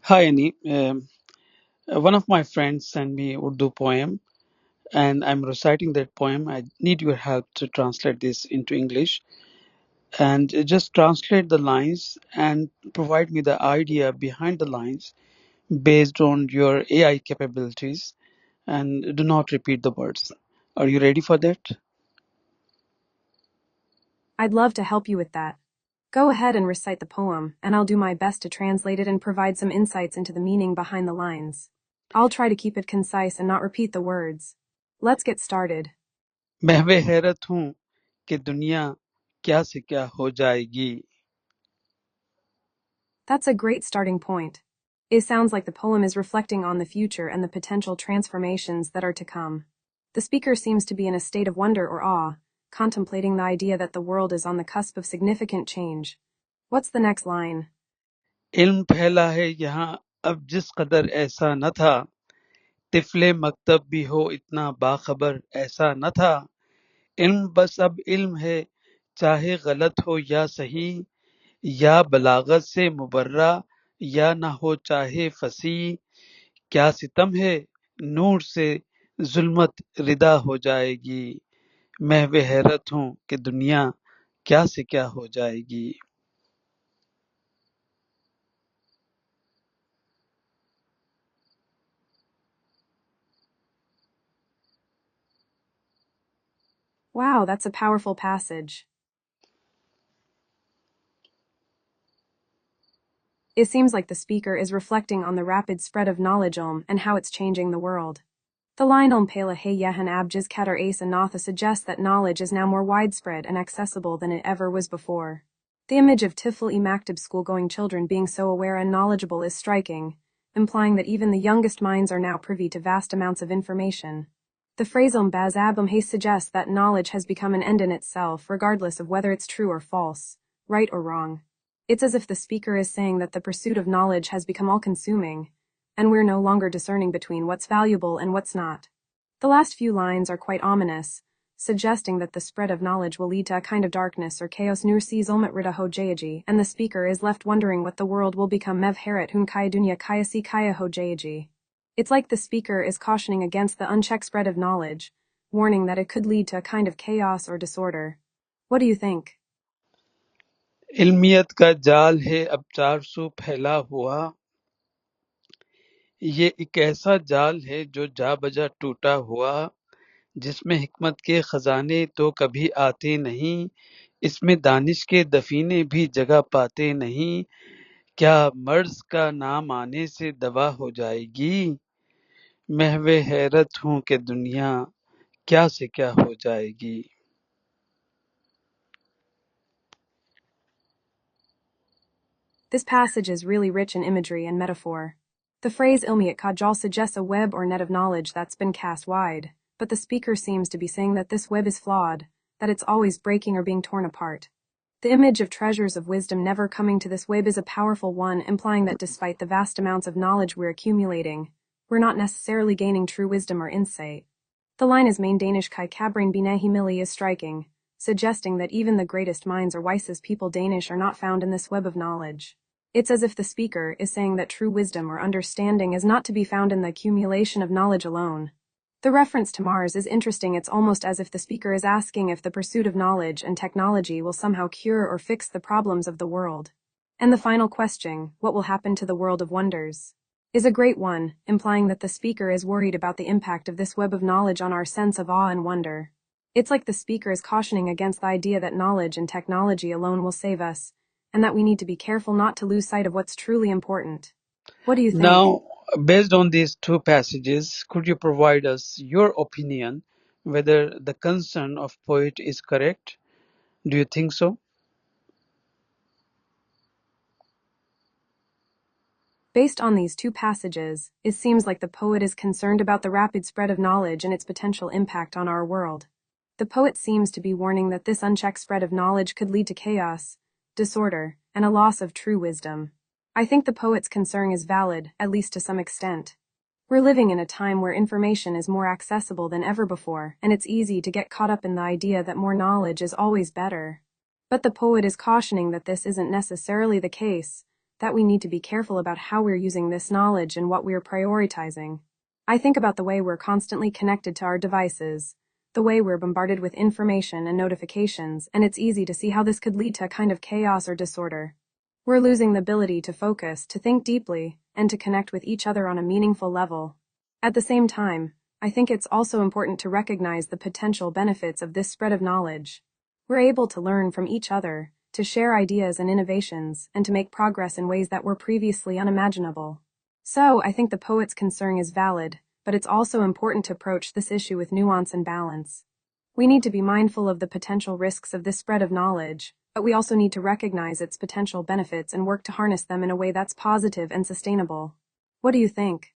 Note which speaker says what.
Speaker 1: Hi, Annie. One of my friends sent me Urdu poem, and I'm reciting that poem. I need your help to translate this into English, and just translate the lines and provide me the idea behind the lines based on your AI capabilities, and do not repeat the words. Are you ready for that?
Speaker 2: I'd love to help you with that. Go ahead and recite the poem, and I'll do my best to translate it and provide some insights into the meaning behind the lines. I'll try to keep it concise and not repeat the words. Let's get started.
Speaker 1: महवे हैरत हूँ कि दुनिया क्या से क्या हो जाएगी.
Speaker 2: That's a great starting point. It sounds like the poem is reflecting on the future and the potential transformations that are to come. The speaker seems to be in a state of wonder or awe, contemplating the idea that the world is on the cusp of significant change. What's the next line?
Speaker 1: इल्म फैला है यहाँ अब जिस कदर ऐसा न था. तिफ़्ले मकतब भी हो इतना बाखबर ऐसा न था. इल्म बस अब इल्म है, चाहे गलत हो या सही, या बलागत से मुबर्रा या न हो चाहे फसीह. क्या सितम है, नूर से जुल्मत रिदा हो जाएगी. महवे हैरत हूँ कि दुनिया क्या से क्या हो जाएगी.
Speaker 2: Wow, that's a powerful passage. It seems like the speaker is reflecting on the rapid spread of knowledge and how it's changing the world. The line pela hey yahan abjis katar asa natha suggests that knowledge is now more widespread and accessible than it ever was before. The image of Tifl Maktub school-going children being so aware and knowledgeable is striking, implying that even the youngest minds are now privy to vast amounts of information. The phrase baz abum hay suggests that knowledge has become an end in itself, regardless of whether it's true or false, right or wrong. It's as if the speaker is saying that the pursuit of knowledge has become all-consuming, and we're no longer discerning between what's valuable and what's not. The last few lines are quite ominous, suggesting that the spread of knowledge will lead to a kind of darkness or chaos nur si zulmat rida hojayaji, and the speaker is left wondering what the world will become mev heret hun kaya dunya kaya si kaya hojayaji. It's like the speaker is cautioning against the unchecked spread of knowledge, warning that it could lead to a kind of chaos or disorder. What do you think?
Speaker 1: इल्मियत का जाल है अब 400 फैला हुआ. ये एक ऐसा जाल है जो जा बजा टूटा हुआ, जिसमें हिकमत के खजाने तो कभी आते नहीं, इसमें दानिश के दफीने भी जगह पाते नहीं. क्या मर्ज का नाम आने से दवा हो जाएगी. महवे हैरत हूँ कि दुनिया क्या से क्या हो जाएगी.
Speaker 2: This passage is really rich in imagery and metaphor. The phrase ilmiat kajal suggests a web or net of knowledge that's been cast wide, but the speaker seems to be saying that this web is flawed, that it's always breaking or being torn apart. The image of treasures of wisdom never coming to this web is a powerful one, implying that despite the vast amounts of knowledge we're accumulating, we're not necessarily gaining true wisdom or insight. The line is main Danish kai kabring bine humili is striking, suggesting that even the greatest minds or wisest people Danish are not found in this web of knowledge. It's as if the speaker is saying that true wisdom or understanding is not to be found in the accumulation of knowledge alone. The reference to Mars is interesting. It's almost as if the speaker is asking if the pursuit of knowledge and technology will somehow cure or fix the problems of the world. And the final question, what will happen to the world of wonders, is a great one, implying that the speaker is worried about the impact of this web of knowledge on our sense of awe and wonder. It's like the speaker is cautioning against the idea that knowledge and technology alone will save us, and that we need to be careful not to lose sight of what's truly important. What do you think?
Speaker 1: Now, based on these two passages, could you provide us your opinion whether the concern of poet is correct? Do you think so?
Speaker 2: Based on these two passages, it seems like the poet is concerned about the rapid spread of knowledge and its potential impact on our world. The poet seems to be warning that this unchecked spread of knowledge could lead to chaos, disorder, and a loss of true wisdom. I think the poet's concern is valid, at least to some extent. We're living in a time where information is more accessible than ever before, and it's easy to get caught up in the idea that more knowledge is always better. But the poet is cautioning that this isn't necessarily the case, that we need to be careful about how we're using this knowledge and what we're prioritizing. I think about the way we're constantly connected to our devices, the way we're bombarded with information and notifications, and it's easy to see how this could lead to a kind of chaos or disorder. We're losing the ability to focus, to think deeply, and to connect with each other on a meaningful level. At the same time, I think it's also important to recognize the potential benefits of this spread of knowledge. We're able to learn from each other, to share ideas and innovations, and to make progress in ways that were previously unimaginable. So, I think the poet's concern is valid, but it's also important to approach this issue with nuance and balance. We need to be mindful of the potential risks of this spread of knowledge, but we also need to recognize its potential benefits and work to harness them in a way that's positive and sustainable. What do you think?